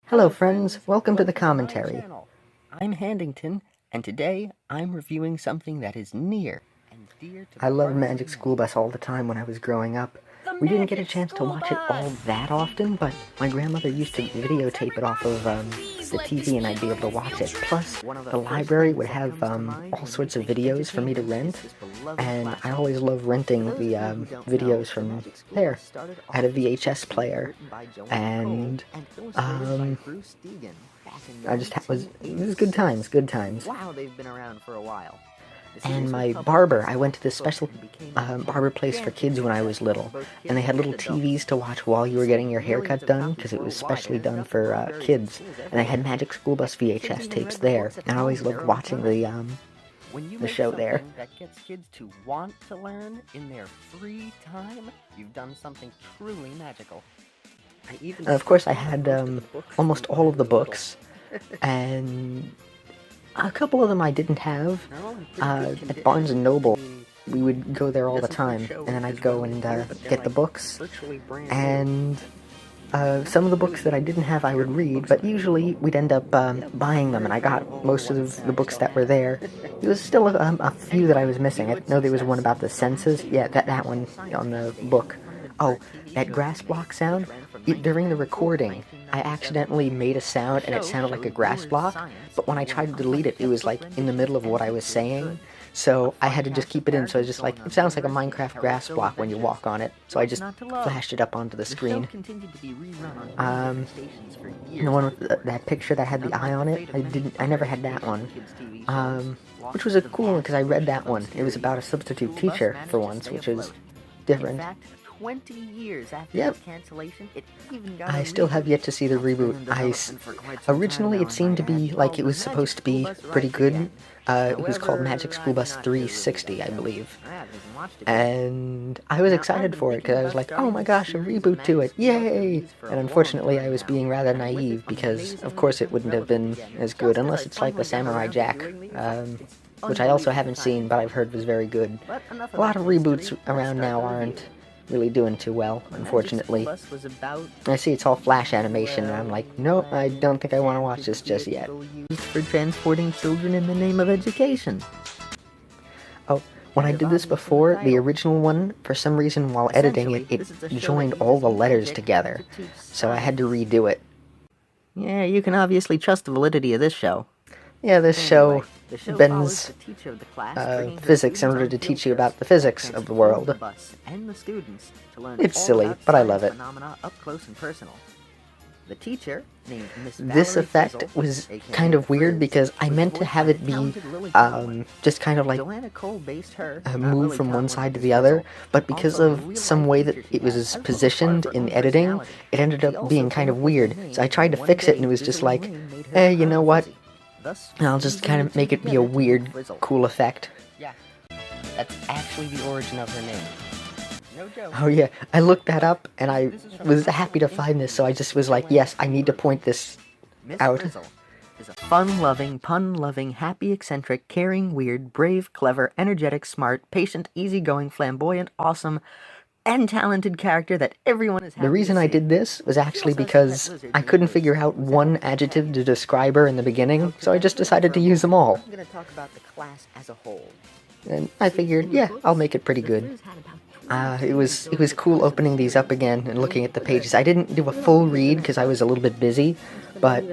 Hello friends, welcome to the commentary. I'm Handington, and today I'm reviewing something that is near and dear to I loved Magic School Bus all the time when I was growing up. We didn't get a chance to watch it all that often, but my grandmother used to videotape it off of the TV and I'd be able to watch it. Plus, the library would have all sorts of videos for me to rent, and I always loved renting the videos from there. I had a VHS player, and it was good times, good times. Wow, they've been around for a while. And my barber, I went to this special barber place for kids when I was little, and they had little TVs to watch while you were getting your haircut done, because it was specially done for kids, and they had Magic School Bus VHS tapes there, and I always loved watching the show there. That gets kids to want to learn in their free time, you've done something truly magical. Of course, I had almost all of the books, and a couple of them I didn't have. At Barnes & Noble, we would go there all the time, and then I'd go and get the books, and some of the books that I didn't have I would read, but usually we'd end up buying them, and I got most of the books that were there. There was still a few that I was missing. I know there was one about the senses. Yeah, that one on the book. Oh, that grass block sound? During the recording, I accidentally made a sound and it sounded like a grass block, but when I tried to delete it, it was like in the middle of what I was saying, so I had to just keep it in, so I was just like, it sounds like a Minecraft grass block when you walk on it, so I just flashed it up onto the screen. The one with that picture that had the eye on it, I never had that one, which was a cool one because I read that one. It was about a substitute teacher for once, which was different. 20 years after the cancellation, it even got I still have yet to see the reboot. Originally, it seemed to be like it was supposed to be pretty good. It was called Magic School Bus 360, I believe. And I was excited for it, because I was like, oh my gosh, a reboot to it, yay! And unfortunately, I was being rather naive, because of course it wouldn't have been as good, unless it's like the Samurai Jack, which I also haven't seen, but I've heard was very good. A lot of reboots around now aren't really doing too well, unfortunately. I see it's all flash animation, and I'm like, no, I don't think I want to watch this just yet. For transporting children in the name of education. Oh, when I did this before, the original one, for some reason while editing it, it joined all the letters together, so I had to redo it. Yeah, you can obviously trust the validity of this show. Yeah, this show bends physics in order to teach you about the physics of the world. It's silly, but I love it. This effect was kind of weird because I meant to have it be just kind of like move from one side to the other, but because of some way that it was positioned in editing, it ended up being kind of weird. So I tried to fix it and it was just like, eh, you know what? I'll just kind of make it be a weird, cool effect. Yeah, that's actually the origin of her name. No joke. Oh yeah, I looked that up, and I was happy to find this, so I just was like, yes, I need to point this out. Miss is a fun-loving, pun-loving, happy, eccentric, caring, weird, brave, clever, energetic, smart, patient, easygoing, flamboyant, awesome, and talented character that everyone is happy to see. The reason I did this was actually because I couldn't figure out one adjective to describe her in the beginning, so I just decided to use them all. I'm going to talk about the class as a whole. And I figured, yeah, I'll make it pretty good. It was cool opening these up again and looking at the pages. I didn't do a full read because I was a little bit busy, but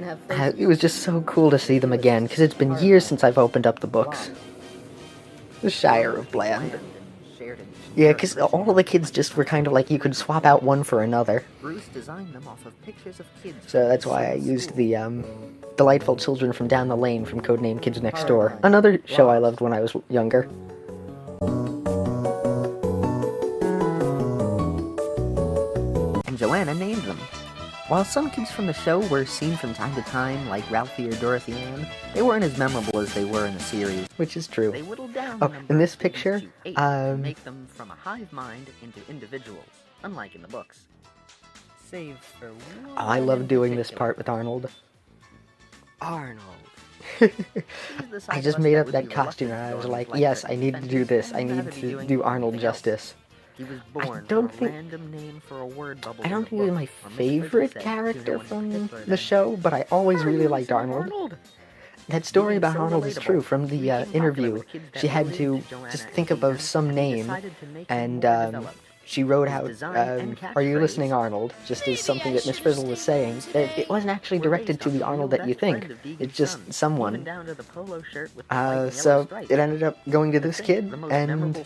it was just so cool to see them again, because it's been years since I've opened up the books. The Shire of Bland. Yeah, because all of the kids just were kind of like you could swap out one for another. So that's why I used the Delightful Children from Down the Lane from Codename Kids Next Door. Another show I loved when I was younger. And Joanna named them. While some kids from the show were seen from time to time, like Ralphie or Dorothy Ann, they weren't as memorable as they were in the series. Which is true. They whittled down in this picture, make them from a hive mind into individuals, unlike in the books. Save for one. Oh, I love doing this part with Arnold. Arnold. I just made up that costume and I was like, yes, I need to do this. I need to do Arnold justice. I don't think he was my favorite character from the show, but I always really liked Arnold. That story about Arnold is true. From the interview, she had to just think of some name, and she wrote out, "Are you listening, Arnold?" Just as something that Miss Frizzle was saying. It wasn't actually directed to the Arnold that you think. It's just someone. So it ended up going to this kid, and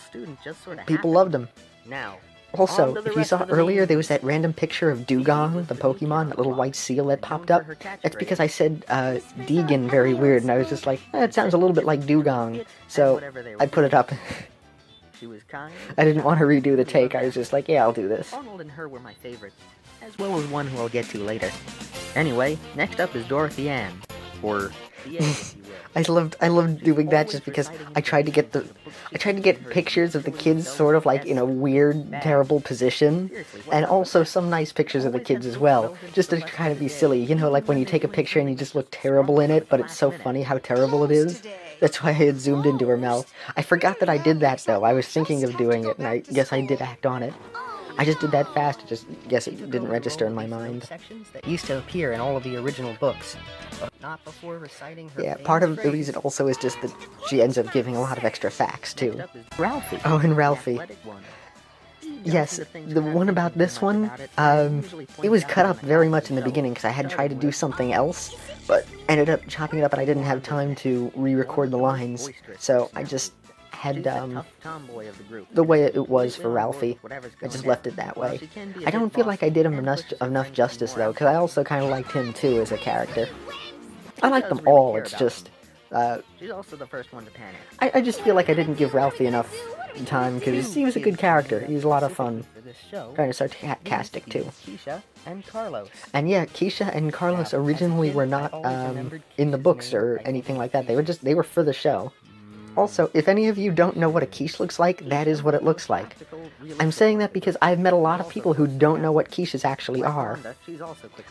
people loved him. Also, if you saw earlier, there was that random picture of Dugong, the Pokemon, that little white seal that popped up. That's because I said Deegan very weird, and I was just like, it sounds a little bit like Dugong. So I put it up. I didn't want to redo the take. I was just like, yeah, I'll do this. Arnold and her were my favorites, as well as one who I'll get to later. Anyway, next up is Dorothy Ann, or the A, if you will. I loved doing that just because I tried to get pictures of the kids sort of like in a weird, terrible position, and also some nice pictures of the kids as well, just to kind of be silly. You know, like when you take a picture and you just look terrible in it, but it's so funny how terrible it is. That's why I had zoomed into her mouth. I forgot that I did that though. I was thinking of doing it, and I guess I did act on it. I just did that fast, I just guess it didn't register in my mind. That used to appear in all of the original books. Not before reciting her. Yeah, part of the reason also is just that she ends up giving a lot of extra facts, too. Ralphie. Oh, and Ralphie. Yes, the one about this one, it was cut up very much in the beginning because I had tried to do something else, but ended up chopping it up and I didn't have time to re-record the lines, so I just had, the way it was for Ralphie. I just left it that way. I don't feel like I did him enough justice, though, because I also kind of liked him, too, as a character. I like them all, it's just, she's also the first one to panic. I just feel like I didn't give Ralphie enough time, because he was a good character. He was a lot of fun. Kind of sarcastic, too. And yeah, Keisha and Carlos originally were not, in the books or anything like that. They were for the show. Also, if any of you don't know what a quiche looks like, that is what it looks like. I'm saying that because I've met a lot of people who don't know what quiches actually are.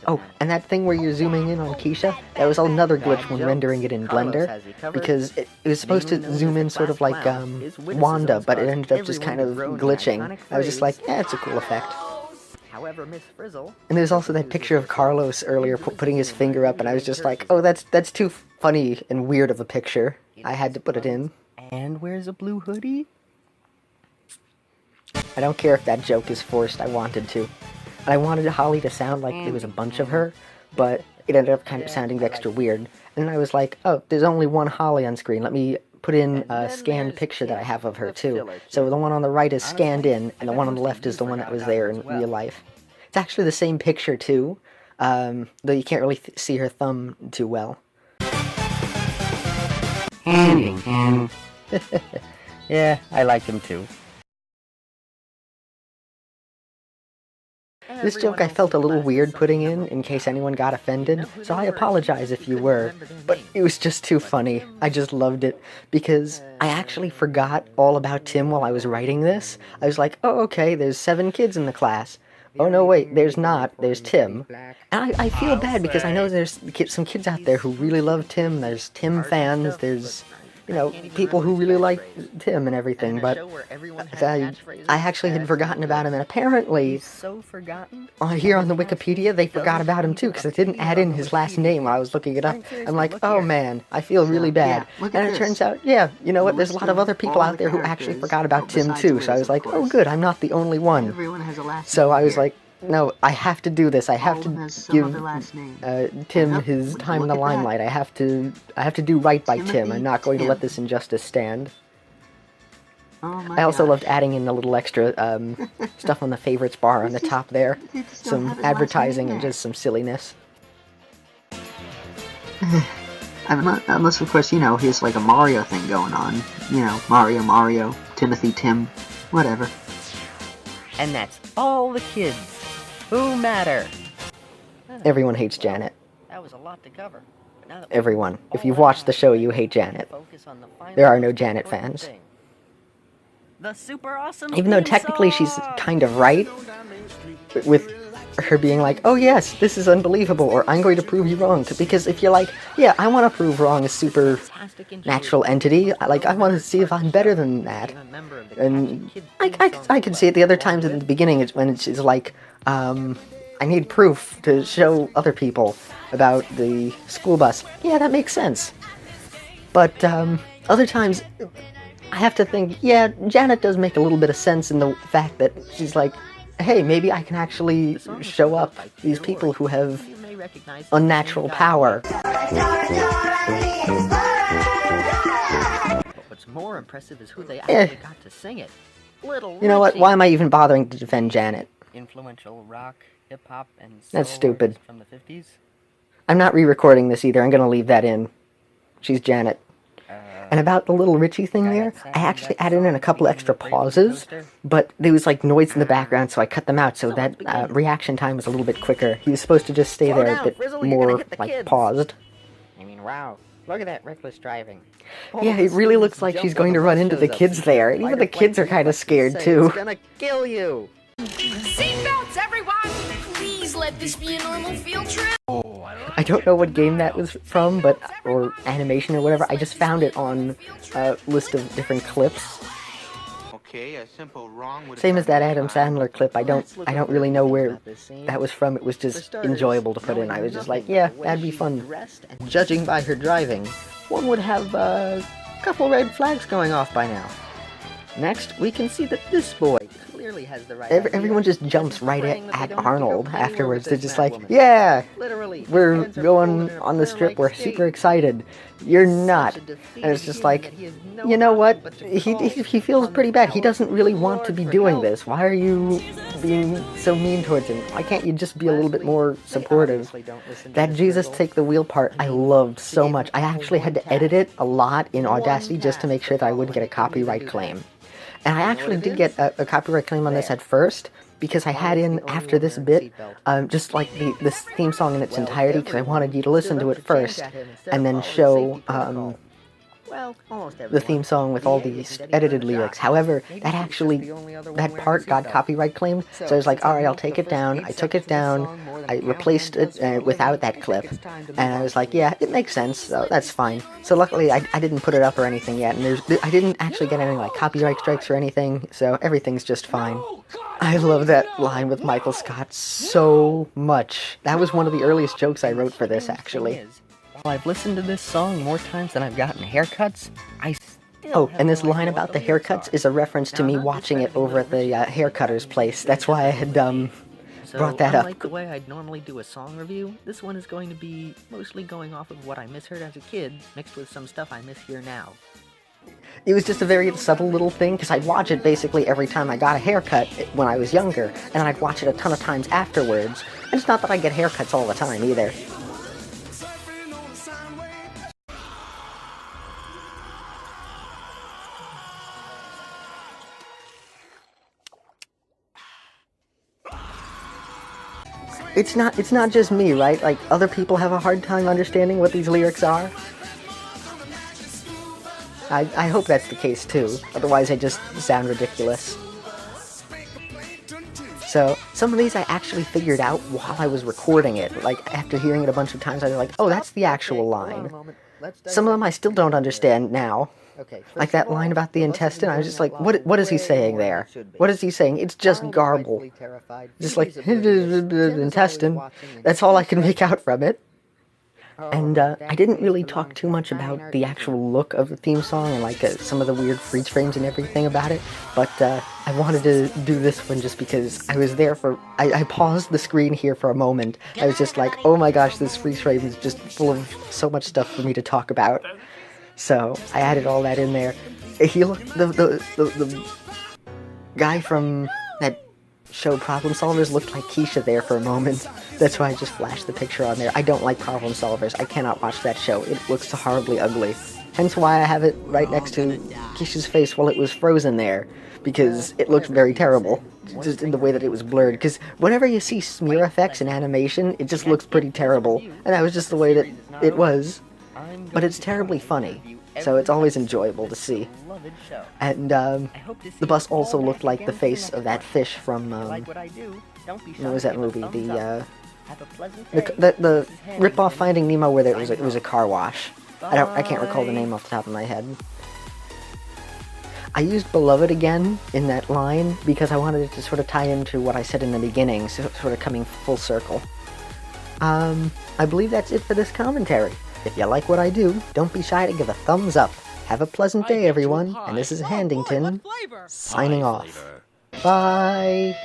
Oh, and that thing where you're zooming in on Keisha, that was another glitch when rendering it in Blender, because it was supposed to zoom in sort of like Wanda, but it ended up just kind of glitching. I was just like, yeah, it's a cool effect. However, Miss Frizzle. And there's also that picture of Carlos earlier putting his finger up, and I was just like, oh, that's too funny and weird of a picture. I had to put it in. And where's a blue hoodie? I don't care if that joke is forced, I wanted to. And I wanted Holly to sound like there was a bunch of her, but it ended up kind of sounding extra weird. And then I was like, oh, there's only one Holly on screen, let me put in a scanned picture that I have of her too. So the one on the right is scanned in, and the one on the left is the one that was there in real life. It's actually the same picture too, though you can't really see her thumb too well. Handington. Yeah, I like him too. This joke I felt a little weird putting in case anyone got offended, so I apologize if you were, but it was just too funny. I just loved it, because I actually forgot all about Tim while I was writing this. I was like, oh, okay, there's 7 kids in the class. Oh, no, wait, there's not. There's Tim. And I feel bad, because I know there's some kids out there who really love Tim. There's Tim fans, there's, you know, people who really like Tim and everything, but I actually had forgotten about him, and apparently, here on the Wikipedia, they forgot about him too, because it didn't add in his last name when I was looking it up. I'm like, oh man, I feel really bad. And it turns out, yeah, you know what, there's a lot of other people out there who actually forgot about Tim too, so I was like, oh good, I'm not the only one. So I was like, no, I have to do this. I have to give Tim his time in the limelight. I have to do right by Tim. I'm not going to let this injustice stand. I also loved adding in the little extra stuff on the favorites bar on the top there. Some advertising and just some silliness. Unless, of course, you know, here's like a Mario thing going on. You know, Mario, Timothy, Tim, whatever. And that's all the kids who matter. Everyone hates Janet. That was a lot to cover. Everyone. If you've watched the show, you hate Janet. There are no Janet fans. Even though technically she's kind of right with her being like, oh yes, this is unbelievable, or I'm going to prove you wrong. Because if you're like, yeah, I want to prove wrong a supernatural entity, I want to see if I'm better than that. And I can see it the other times in the beginning when it's like, I need proof to show other people about the school bus. Yeah, that makes sense. But other times, I have to think, yeah, Janet does make a little bit of sense in the fact that she's like, hey, maybe I can actually show up these people who have unnatural power. What's more impressive is who they actually got to sing it. Little You know what? Why am I even bothering to defend Janet? Influential rock, hip hop, and That's stupid. From the 50s. I'm not re-recording this either. I'm going to leave that in. She's Janet. And about the little Richie thing there, I actually added in a couple extra pauses, but there was like noise in the background, so I cut them out so that reaction time was a little bit quicker. He was supposed to just stay there a bit more, like, paused. I mean, wow. Look at that reckless driving. Yeah, it really looks like she's going to run into the kids there, and even the kids are kind of scared, too. It's gonna kill you! Seatbelts, everyone! Please let this be a normal field trip! I don't know what game that was from, or animation or whatever. I just found it on a list of different clips. Okay, a simple wrong would Same as that Adam Sandler clip. I don't really know where that was from. It was just enjoyable to put in. I was just like, yeah, that'd be fun. Judging by her driving, One would have a couple red flags going off by now. Next, we can see that this boy clearly has the right everyone idea. just jumps right at Arnold go anywhere afterwards. with They're this just fat like, woman. yeah, Literally, we're hands are going folded in on the her strip. like We're skates. super excited. You're not. Such a defeated And it's just human like, that he has no you know what? option but to call He feels on pretty the bad. He power doesn't really of want to Lord be for doing help. this. Why are you being so mean towards him? Why can't you just be a little bit more supportive? That Jesus take the wheel part I loved so much. I actually had to edit it a lot in Audacity just to make sure that I wouldn't get a copyright claim. And I actually did get a copyright claim on this at first, because I had in, after this bit, just like this theme song in its entirety, because I wanted you to listen to it first, and then show the theme song with all these edited lyrics. However, that part got copyright claimed, so I was like, alright, I'll take it down. I took it down, I replaced it without that clip, and I was like, yeah, it makes sense, so that's fine. So luckily, I didn't put it up or anything yet, and I didn't actually get any like copyright strikes or anything, so everything's just fine. I love that line with Michael Scott so much. That was one of the earliest jokes I wrote for this, actually. While I've listened to this song more times than I've gotten haircuts, I still Oh, have and this no line idea what about the lyrics haircuts are. is a reference to Now, me I'm not watching it discrediting over at the Richie's haircutter's place. That's why I had brought that unlike up. the way I'd normally do a song review, this one is going to be mostly going off of what I misheard as a kid, mixed with some stuff I mishear now. It was just a very subtle little thing, because I'd watch it basically every time I got a haircut when I was younger, and I'd watch it a ton of times afterwards. And it's not that I get haircuts all the time, either. It's not just me, right? Like, other people have a hard time understanding what these lyrics are. I hope that's the case too, otherwise I just sound ridiculous. So, some of these I actually figured out while I was recording it. Like, after hearing it a bunch of times, I was like, oh, that's the actual line. Some of them I still don't understand now. Like that line about the intestine, I was just like, what is he saying there? What is he saying? It's just garble. Just like, intestine. That's all I can make out from it. And I didn't really talk too much about the actual look of the theme song and like some of the weird freeze frames and everything about it, but I wanted to do this one just because I was there for... I paused the screen here for a moment. I was just like, oh my gosh, this freeze frame is just full of so much stuff for me to talk about. So I added all that in there. He looked... The guy from that show Problem Solvers looked like Keisha there for a moment. That's why I just flashed the picture on there. I don't like Problem Solvers. I cannot watch that show. It looks horribly ugly. Hence why I have it right next to Keisha's face while it was frozen there. Because it looked very terrible. Just in the way that it was blurred. Because whenever you see smear effects in animation, it just looks pretty terrible. And that was just the way that it was. But it's terribly funny. So it's always enjoyable to see. And the bus also looked like the face of that fish from Don't be shy what was to that give a movie? thumbs The up. Have a pleasant day. the This is rip-off Handington. Finding Nemo where it was Signing a off. car wash. I can't recall the name off the top of my head. I used Beloved again in that line because I wanted it to sort of tie into what I said in the beginning, so sort of coming full circle. I believe that's it for this commentary. If you like what I do, don't be shy to give a thumbs up. Have a pleasant day, everyone, and this is Handington, signing off. Bye!